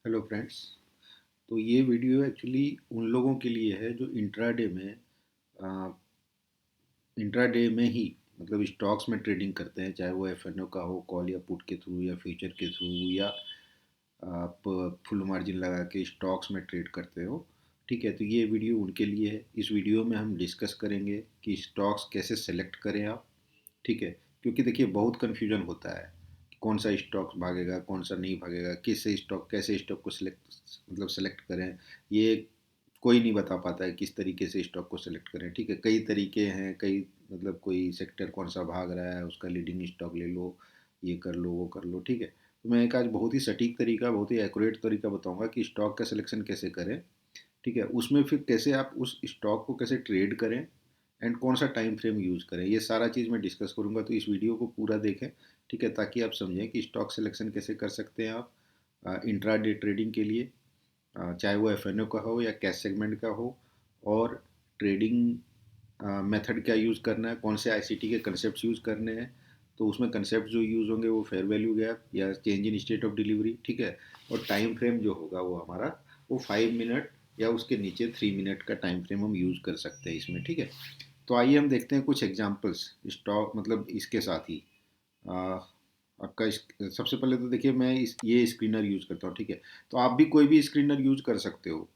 Hello friends. तो ये video actually उन लोगों के लिए है जो इंट्राडे में ही मतलब स्टॉक्स में ट्रेडिंग करते हैं, चाहे वो एफएनओ का हो, कॉल या पुट के थ्रू या फ्यूचर के थ्रू, या आप फुल मार्जिन लगा के स्टॉक्स में ट्रेड करते हो। ठीक है, तो ये वीडियो उनके लिए है। इस वीडियो में हम डिस्कस करेंगे कि स्टॉक्स कैसे सेलेक्ट करें आप। ठीक है, क्योंकि देखिए बहुत कन्फ्यूजन होता है कि कौन सा स्टॉक भागेगा, कौन सा नहीं भागेगा, कैसे स्टॉक को सेलेक्ट करें। ये कोई नहीं बता पाता है किस तरीके से स्टॉक को सेलेक्ट करें। ठीक है, कई तरीके हैं, कई कोई सेक्टर कौन सा भाग रहा है उसका लीडिंग स्टॉक ले लो, ये कर लो वो कर लो। ठीक है, तो मैं एक आज बहुत ही सटीक तरीका, बहुत ही एक्यूरेट तरीका बताऊंगा कि स्टॉक का सिलेक्शन कैसे करें। ठीक है, उसमें फिर कैसे आप उस स्टॉक को कैसे ट्रेड करें एंड कौन सा टाइम फ्रेम यूज़ करें, ये सारा चीज़ मैं डिस्कस करूंगा। तो इस वीडियो को पूरा देखें। ठीक है, ताकि आप समझें कि स्टॉक सिलेक्शन कैसे कर सकते हैं आप इंट्राडे ट्रेडिंग के लिए, चाहे वो एफएनओ का हो या कैश सेगमेंट का हो, और ट्रेडिंग मेथड क्या यूज़ करना है, कौन से आईसीटी के कंसेप्ट यूज़ करने हैं। तो उसमें कंसेप्ट जो यूज़ होंगे वो फेयर वैल्यू गैप या change in state of delivery. ठीक है, और टाइम फ्रेम जो होगा वो हमारा वो 5 मिनट या उसके नीचे 3 मिनट का टाइम फ्रेम हम यूज़ कर सकते हैं इसमें। ठीक है, तो आइए हम देखते हैं कुछ एग्जांपल्स स्टॉक इसके साथ ही। आ, आपका सबसे पहले तो देखिए मैं ये स्क्रीनर यूज़ करता हूँ। ठीक है, तो आप भी कोई भी स्क्रीनर यूज़ कर सकते हो,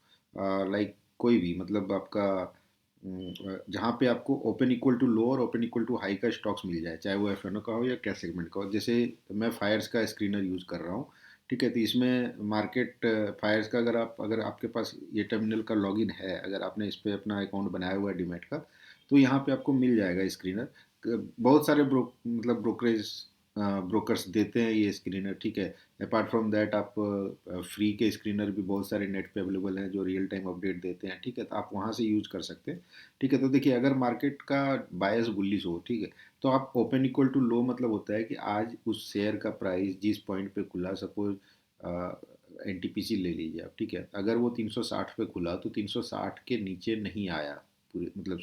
लाइक कोई भी, मतलब आपका जहाँ पे आपको ओपन इक्वल टू लो और ओपन इक्वल टू हाई का स्टॉक्स मिल जाए, चाहे वो एफ का हो या कैश सेगमेंट का हो। जैसे मैं फायर्स का स्क्रीनर यूज़ कर रहा हूँ। ठीक है, तो इसमें मार्केट फायर्स का अगर आपके पास ये टर्मिनल का लॉगिन है, अगर आपने इस पर अपना अकाउंट बनाया हुआ है डीमैट का, तो यहाँ पे आपको मिल जाएगा स्क्रीनर। बहुत सारे ब्रोकरेज ब्रोकर्स देते हैं ये स्क्रीनर। ठीक है, अपार्ट फ्रॉम दैट आप फ्री के स्क्रीनर भी बहुत सारे नेट पे अवेलेबल हैं जो रियल टाइम अपडेट देते हैं। ठीक है, तो आप वहाँ से यूज कर सकते हैं। ठीक है, तो देखिए अगर मार्केट का बायस बुलिश हो, ठीक है, तो आप ओपन इक्वल टू लो मतलब होता है कि आज उस शेयर का प्राइस जिस पॉइंट पे खुला, सपोज एनटीपीसी ले लीजिए आप। ठीक है, अगर वो 360 पे खुला तो 360 के नीचे नहीं आया पूरे, मतलब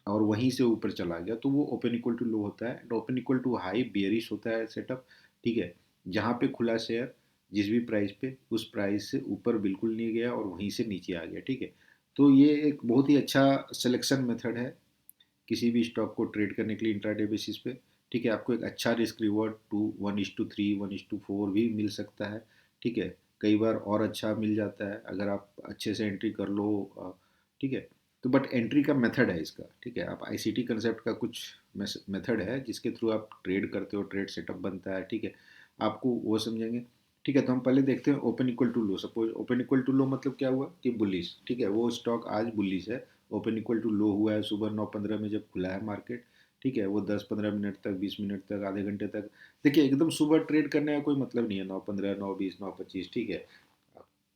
और वहीं से ऊपर चला गया, तो वो ओपन इक्वल टू लो होता है। Open equal to high bearish होता है सेटअप। ठीक है, जहाँ पे खुला शेयर जिस भी प्राइस पे, उस प्राइस से ऊपर बिल्कुल नहीं गया और वहीं से नीचे आ गया। ठीक है, तो ये एक बहुत ही अच्छा सिलेक्शन मेथड है किसी भी स्टॉक को ट्रेड करने के लिए इंट्राडे बेसिस पे। ठीक है, आपको एक अच्छा रिस्क रिवॉर्ड 1:3 1:4 भी मिल सकता है। ठीक है, कई बार और अच्छा मिल जाता है अगर आप अच्छे से एंट्री कर लो। ठीक है, तो बट एंट्री का मेथड है इसका। ठीक है, आप आईसीटी कंसेप्ट का कुछ मेथड है जिसके थ्रू आप ट्रेड करते हो, ट्रेड सेटअप बनता है। ठीक है, आपको वो समझेंगे। ठीक है, तो हम पहले देखते हैं open equal to low. Suppose open equal to low मतलब क्या हुआ कि बुलिश। ठीक है, वो स्टॉक आज बुलिश है, ओपन इक्वल टू लो हुआ है सुबह 9:15 में जब खुला है मार्केट। ठीक है, वो 10-15 मिनट तक, 20 मिनट तक, आधे घंटे तक, देखिए एकदम सुबह ट्रेड करने का कोई मतलब नहीं है। 9:15, 9:20, 9:25। ठीक है,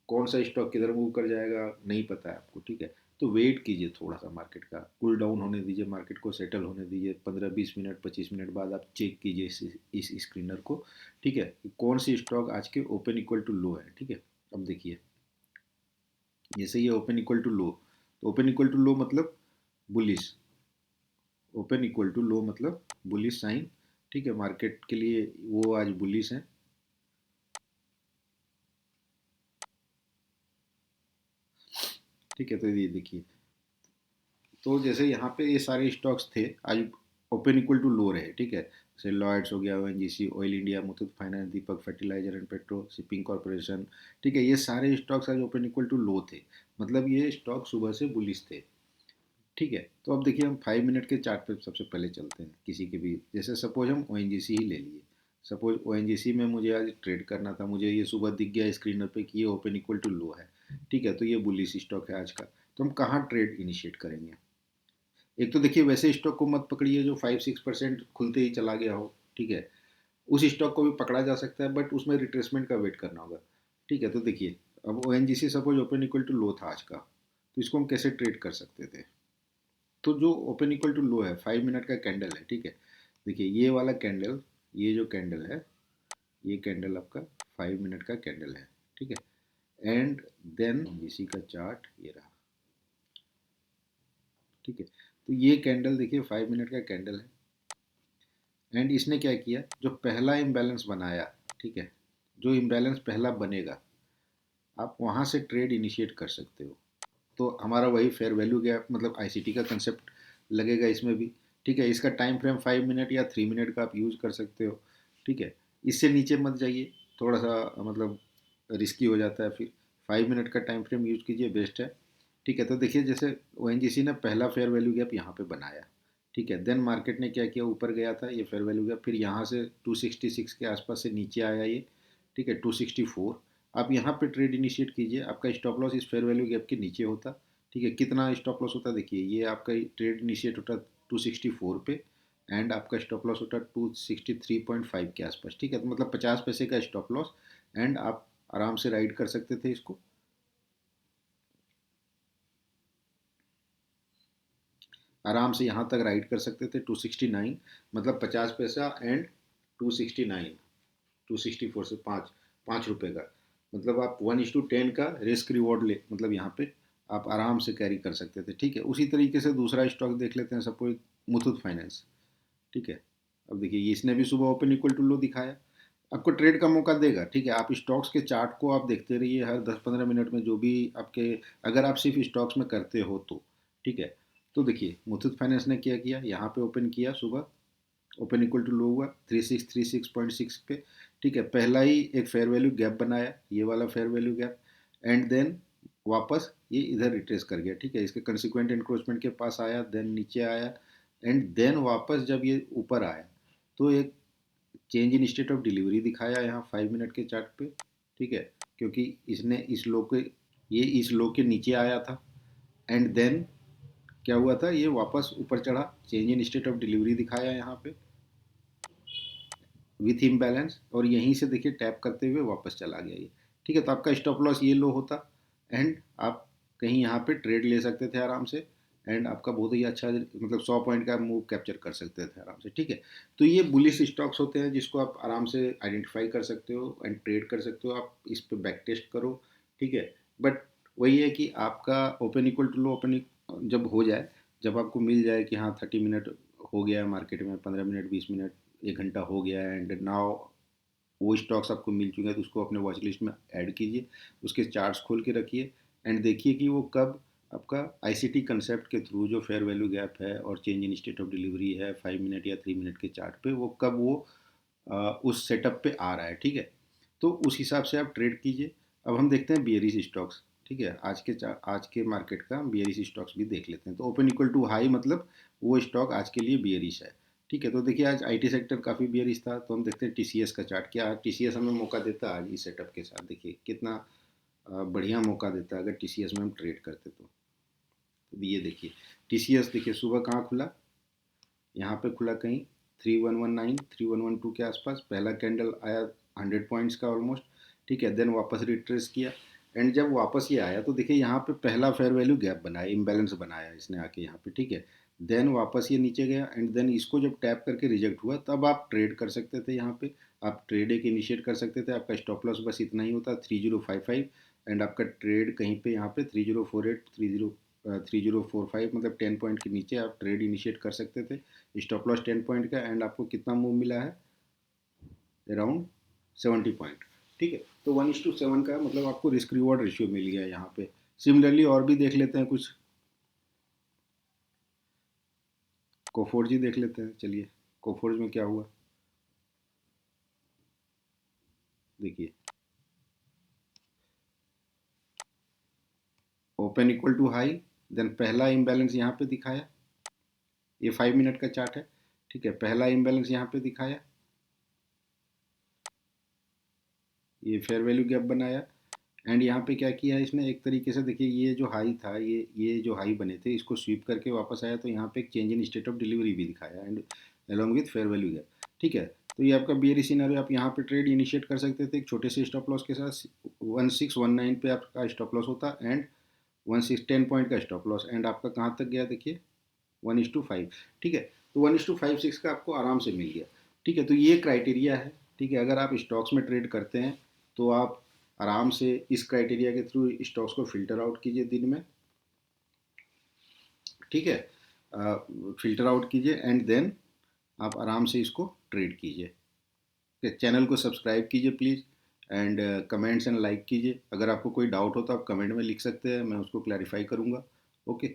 कौन सा स्टॉक किधर मूव कर जाएगा नहीं पता है आपको। ठीक है, तो वेट कीजिए, थोड़ा सा मार्केट का कूल डाउन होने दीजिए, मार्केट को सेटल होने दीजिए। 15-20 मिनट, 25 मिनट बाद आप चेक कीजिए इस स्क्रीनर को। ठीक है, कौन सी स्टॉक आज के ओपन इक्वल टू लो है। ठीक है, अब देखिए जैसे ये ओपन इक्वल टू लो, तो ओपन इक्वल टू लो मतलब bullish, open equal to low मतलब बुलिश साइन। ठीक है, मार्केट के लिए वो आज बुलिश है। ठीक है, तो ये देखिए, तो जैसे यहाँ पे ये सारे स्टॉक्स थे आज ओपन इक्वल टू लो रहे। ठीक है, जैसे लॉयड्स हो गया, ONGC, oil India, Muthoot finance, Deepak fertilizer and petro, shipping corporation. ठीक है, ये सारे स्टॉक्स आज ओपन इक्वल टू लो थे, मतलब ये स्टॉक सुबह से बुलिश थे। ठीक है, तो अब देखिए हम 5 मिनट के चार्ट पे सबसे पहले चलते हैं किसी के भी। जैसे सपोज हम ओ ही ले लिए। सपोज ओ में मुझे आज ट्रेड करना था, मुझे ये सुबह दिख गया स्क्रीनर पे कि ये ओपन इक्वल टू लो है। ठीक है, तो ये बुलिश स्टॉक है आज का। तो हम कहाँ ट्रेड इनिशिएट करेंगे? एक तो देखिए वैसे स्टॉक को मत पकड़िए जो 5-6% खुलते ही चला गया हो। ठीक है, उस स्टॉक को भी पकड़ा जा सकता है बट उसमें रिट्रेसमेंट का वेट करना होगा। ठीक है, तो देखिए अब ओ सपोज ओपन इक्वल टू लो था आज का, तो इसको हम कैसे ट्रेड कर सकते थे? तो जो ओपन इक्वल टू लो है, 5 मिनट का कैंडल है। ठीक है, देखिए ये वाला कैंडल, ये जो कैंडल है, ये कैंडल आपका 5 मिनट का कैंडल है। ठीक है, एंड देन इसी का चार्ट ये रहा। ठीक है, तो ये कैंडल देखिए 5 मिनट का कैंडल है, एंड इसने क्या किया, जो पहला इम्बैलेंस बनाया। ठीक है, जो इम्बैलेंस पहला बनेगा, आप वहाँ से ट्रेड इनिशिएट कर सकते हो। तो हमारा वही फेयर वैल्यू गैप मतलब आईसीटी का कंसेप्ट लगेगा इसमें भी। ठीक है, इसका टाइम फ्रेम 5 मिनट या 3 मिनट का आप यूज़ कर सकते हो। ठीक है, इससे नीचे मत जाइए, थोड़ा सा मतलब रिस्की हो जाता है फिर। 5 मिनट का टाइम फ्रेम यूज़ कीजिए, बेस्ट है। ठीक है, तो देखिए जैसे ओएनजीसी ने पहला फेयर वैल्यू गैप यहाँ पे बनाया। ठीक है, देन मार्केट ने क्या किया, ऊपर गया था ये फेयर वैल्यू गैप, फिर यहाँ से 266 के आसपास से नीचे आया ये। ठीक है, 264। आप यहाँ पे ट्रेड इनिशिएट कीजिए, आपका स्टॉप लॉस इस फेयर वैल्यू गैप के नीचे होता। ठीक है, कितना स्टॉप लॉस होता देखिए, ये आपका ट्रेड इनिशिएट होता 264 पे, एंड आपका स्टॉप लॉस होता 263.5 के आसपास। ठीक है, तो मतलब 50 पैसे का स्टॉप लॉस, एंड आप आराम से राइड कर सकते थे इसको। आराम से यहाँ तक राइड कर सकते थे 269, मतलब 50 पैसा एंड 269, 264 से 5 5 रुपये का, मतलब आप 1:10 का रिस्क रिवॉर्ड ले, मतलब यहाँ पे आप आराम से कैरी कर सकते थे। ठीक है, उसी तरीके से दूसरा स्टॉक देख लेते हैं, सपोज मुथूट फाइनेंस। ठीक है, अब देखिए ये इसने भी सुबह ओपन इक्वल टू लो दिखाया, आपको ट्रेड का मौका देगा। ठीक है, आप स्टॉक्स के चार्ट को आप देखते रहिए हर 10 15 मिनट में, जो भी आपके, अगर आप सिर्फ स्टॉक्स में करते हो तो। ठीक है, तो देखिए मुथूट फाइनेंस ने क्या किया, यहाँ पे ओपन किया सुबह, ओपन इक्वल टू लो हुआ 3636.6 पे। ठीक है, पहला ही एक फेयर वैल्यू गैप बनाया, ये वाला fair value gap, and then वापस ये इधर रिट्रेस कर गया। ठीक है, इसके कंसिक्वेंट इंक्रोचमेंट के पास आया, देन नीचे आया, एंड देन वापस जब ये ऊपर आया तो एक change in state of delivery दिखाया यहाँ 5 मिनट के चार्ट पे। ठीक है, क्योंकि इसने इस लो के, ये इस लो के नीचे आया था, एंड देन क्या हुआ था, ये वापस ऊपर चढ़ा, change in state of delivery दिखाया यहाँ पे विथ इम्बैलेंस, और यहीं से देखिए टैप करते हुए वापस चला गया ये। ठीक है, तो आपका स्टॉप लॉस ये लो होता, एंड आप कहीं यहाँ पे ट्रेड ले सकते थे आराम से, एंड आपका बहुत ही अच्छा मतलब 100 पॉइंट का मूव कैप्चर कर सकते थे आराम से। ठीक है, तो ये बुलिश स्टॉक्स होते हैं जिसको आप आराम से आइडेंटिफाई कर सकते हो एंड ट्रेड कर सकते हो, आप इस पर बैक टेस्ट करो। ठीक है, बट वही है कि आपका open equal to low open जब हो जाए, जब आपको मिल जाए कि हाँ 30 मिनट हो गया है मार्केट में, 15 मिनट 20 मिनट 1 घंटा हो गया है, एंड नाउ वो स्टॉक्स आपको मिल चुके हैं, तो उसको अपने वॉच लिस्ट में ऐड कीजिए, उसके चार्ट्स खोल के रखिए, एंड देखिए कि वो कब आपका आईसीटी कंसेप्ट के थ्रू जो फेयर वैल्यू गैप है और change in state of delivery है 5 मिनट या 3 मिनट के चार्ट पे, वो कब वो उस सेटअप पे आ रहा है। ठीक है, तो उस हिसाब से आप ट्रेड कीजिए। अब हम देखते हैं बियरिश स्टॉक्स। ठीक है, आज के मार्केट का बियरिश स्टॉक्स भी देख लेते हैं। तो ओपन इक्वल टू हाई मतलब वो स्टॉक आज के लिए बियरिश है। ठीक है, तो देखिए आज आईटी सेक्टर काफ़ी बियरिश था, तो हम देखते हैं टीसीएस का चार्ट, क्या टीसीएस हमें मौका देता है आज इस सेटअप के साथ, देखिए कितना बढ़िया मौका देता है अगर टीसीएस में हम ट्रेड करते तो ये देखिए टीसीएस, देखिए सुबह कहाँ खुला, यहाँ पे खुला कहीं 3119 3112 के आसपास, पहला कैंडल आया 100 पॉइंट्स का ऑलमोस्ट। ठीक है, देन वापस रिट्रेस किया, एंड जब वापस ये आया तो देखिए यहाँ पे पहला फेयर वैल्यू गैप बनाया, इम्बैलेंस बनाया इसने आके यहाँ पे। ठीक है, देन वापस ये नीचे गया, एंड देन इसको जब टैप करके रिजेक्ट हुआ तब आप ट्रेड कर सकते थे यहाँ पे, आप ट्रेड एक इनिशिएट कर सकते थे, आपका स्टॉप लॉस बस इतना ही होता 3055, एंड आपका ट्रेड कहीं पे यहाँ पे 3048 3045 मतलब 10 पॉइंट के नीचे आप ट्रेड इनिशिएट कर सकते थे, स्टॉप लॉस 10 पॉइंट का, एंड आपको कितना मूव मिला है, अराउंड 70 पॉइंट। ठीक है, तो 1:7 का मतलब आपको रिस्क रिवॉर्ड रेशियो मिल गया यहाँ पे। सिमिलरली और भी देख लेते हैं कुछ, कोफोर्जी देख लेते हैं, चलिए कोफोर्ज में क्या हुआ देखिए, open equal to high, then पहला इम्बैलेंस यहाँ पे दिखाया, ये 5 मिनट का चार्ट है। ठीक है, पहला इम्बैलेंस यहाँ पे दिखाया, ये फेयर वैल्यू गैप बनाया, एंड यहाँ पे क्या किया है इसने, एक तरीके से देखिए ये जो हाई था, ये जो हाई बने थे इसको स्वीप करके वापस आया, तो यहाँ पे एक change in state of delivery भी दिखाया, and along with fair value gap. ठीक है, तो ये आपका बियरी सिनारियो, आप यहाँ पे ट्रेड इनिशिएट कर सकते थे एक छोटे से स्टॉप लॉस के साथ, 1619 पे आपका स्टॉप लॉस होता, एंड 10 पॉइंट का स्टॉप लॉस, एंड आपका कहाँ तक गया देखिए 1:5। ठीक है, तो 1:56 का आपको आराम से मिल गया। ठीक है, तो ये क्राइटेरिया है। ठीक है, अगर आप स्टॉक्स में ट्रेड करते हैं तो आप आराम से इस क्राइटेरिया के थ्रू स्टॉक्स को फिल्टर आउट कीजिए दिन में। ठीक है, फिल्टर आउट कीजिए, एंड देन आप आराम से इसको ट्रेड कीजिए। चैनल को सब्सक्राइब कीजिए please, and comments and like कीजिए। अगर आपको कोई डाउट हो तो आप कमेंट में लिख सकते हैं, मैं उसको क्लैरिफाई करूँगा। ओके।